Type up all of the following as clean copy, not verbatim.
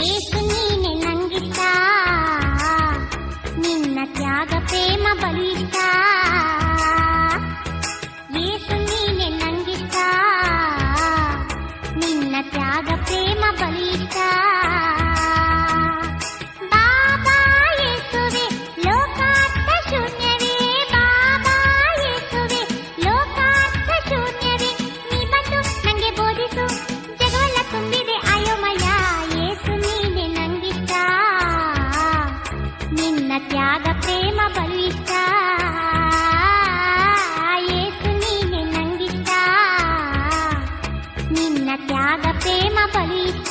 ಏಸು ನೀನೆ ನಂಗಿಷ್ಟ, ನಿನ್ನ ತ್ಯಾಗ ಪ್ರೇಮ ಬಲಿಷ್ಟ. ಏಸು ನೀನೆ ನಂಗಿಷ್ಟ, ನಿನ್ನ ತ್ಯಾಗ ಪ್ರೇಮ ಬಲಿಷ್ಟ. ಬಾಬಾ ಯೇಸುವೆ ಲೋಕಾರ್ಥ ಶೂನ್ಯವೇ, ಬಾಬಾ ಯೇಸುವೆ ಲೋಕಾರ್ಥ ಶೂನ್ಯವೇ, ನೀ ಬಂದು ನಂಗೆ ಬೋಧಿಸು, ಜಗವೆಲ್ಲ ತುಂಬಿದೆ ಅಯೋಮಯ. ಏಸು ನೀನೆ ನಂಗಿಷ್ಟ, ನಿನ್ನ ತ್ಯಾಗ ಪ್ರೇಮ ಬಲಿಷ್ಟ. ಏಸು ನೀನೆ ನಂಗಿಷ್ಟ, ನಿನ್ನ ತ್ಯಾಗ ಪ್ರೇಮ ಬಲಿಷ್ಟ.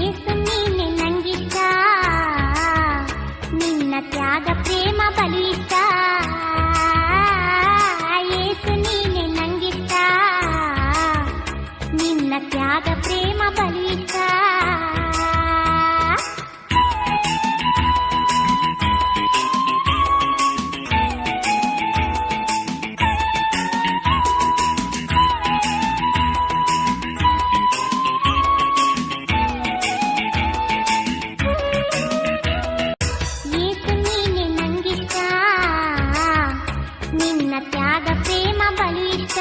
ಏಸು ನೀನೆ ನಂಗಿಷ್ಟ, ನಿನ್ನ ತ್ಯಾಗ ಪ್ರೇಮ ಬಲಿಷ್ಟ. ಏಸು ನೀನೆ ನಂಗಿಷ್ಟ, ನಿನ್ನ ತ್ಯಾಗ ಪ್ರೇಮ ಬಲಿಷ್ಟ. ಏಸು ನೀನೆ ನಂಗಿಷ್ಟ, ನಿನ್ನ ತ್ಯಾಗ ಪ್ರೇಮ ಬಲಿಷ್ಟ.